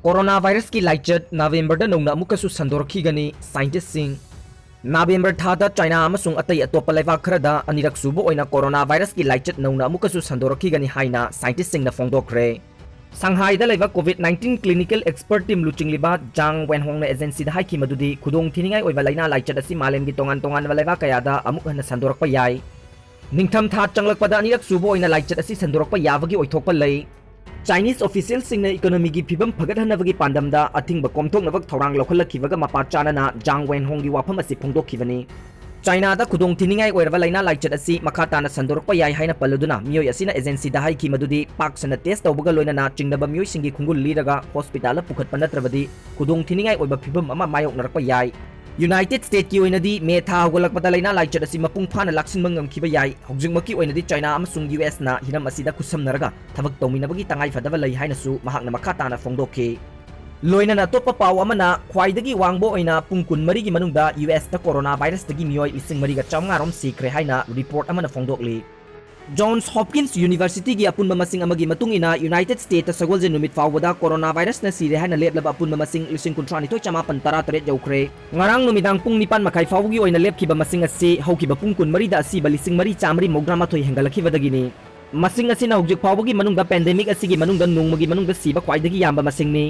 Corona virus की लाइचत नवंबर नौना अमुकासु संदोरखिगनी scientist Singh नवंबर थादा China अमसुंग अतई अतोप लेबाक खरदा अनिरक सुबो ओइना कोरोना वायरस की लाइचत नौना अमुकासु संदोरखिगनी हाइना साइंटिस्ट सिंह न फोंदोखरे संघाई दा लेबा कोविड-19 क्लिनिकल एक्सपर्ट टीम लुचिंगलिबा जांग वेनहोंग एजेंसी दा हाइकी मदुदी खुदोंग थिनिंगाई ओइबा लाइना लाइचत असि मालेम की तोंगान तोंगान लेबा कयादा अमुक हन संदोरकपा याई निंगथम था चंगलकपदा अनिरक सुबो ओइना लाइचत असि संदोरकपा याबगी ओइथोकपा लई Chinese official singna economy gi phibam phagathanabagi pandamda athingba komthoknabak thorang lokhalakhibaga mapa chanana Jang Wenhong gi wafam asi phongdokhibani China da khudong thiningai oiraba laina laichat asi makha na sandorokpa yai haina paluduna miyoi asina agency da haiki madudi paksana test tawbaga loinana chingnaba miyoi singi khungul liraga hospital pukhatpa natrabadi khudong thiningai oiba phibam ama mayok narakpa yai United States की ओइनदी मे था होगलकपदा लाइना लाइचत असि मपुंग फाना लाक्सिनबा ngamkhiba yai hojingmaki ओइनदी China amasung US na hiram asida kusam-naraga thabak tawminabagi tangai fadaba lai hainasu mahakna makha tana phongdokhi loina na topa paw amana khwaidagi wangbo oina pung kun mari gi manungda US ta corona virus tagi miyoi lising mari ga chamnga rom sikre haina report amana phongdokli Johns Hopkins University gi apunba masing amagi matungina United States sagolje numit fawda corona virus na sire haina leplaba apunba masing lising kuntrani toy chama pantara tare jaukre ngarang numidang pung nipan makai fawgi oina lepkiba masing asi haukiba pung kun mari da asi balising mari chamri mogdrama thoi hengalakhiba dagini masing asi na hujik fawgi manungda pandemic asi gi manungda nungmagi manungda siba khwaidagi yamba masing ni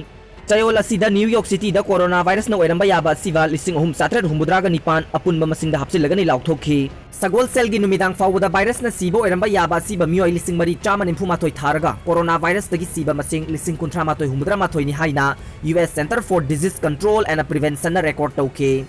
Chayol asida New York City da coronavirus na oiramba yaba siva lising ohum satra humbudraga nipan apunba masing da hapsilagani lauthokhi sagol cell gi numidang fawda virus na sibo oiramba yaba siba miyoi lising mari chaman infuma thoi tharaga coronavirus dagi siba masing lising kunthra ma thoi humudra ma thoi ni haina US Center for Disease Control and Prevention na record tawke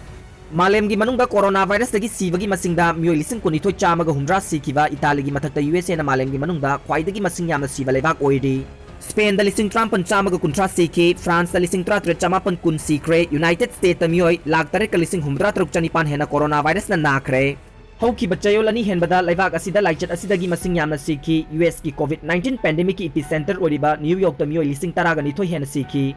Malem gi manungda coronavirus dagi siba gi masing da miyoi lising kuni thoi chamaga humdra sikiba Italy gi mathakta USA na malem gi manungda khwaidagi masing yamna siba lebak oidi Spain da lising Trump chamaga kuntra CK, France da lising tra chamapan kun sikre, United States da miyoi lagtare ka lising humdra truk chanipan hena coronavirus na nakre. Hauki bachayol ani henbada laibak asida laichat asidagi masing yamna siki US ki COVID-19 pandemic ki epicenter oriba New York da miyoi lising taraga nithoy hena siki.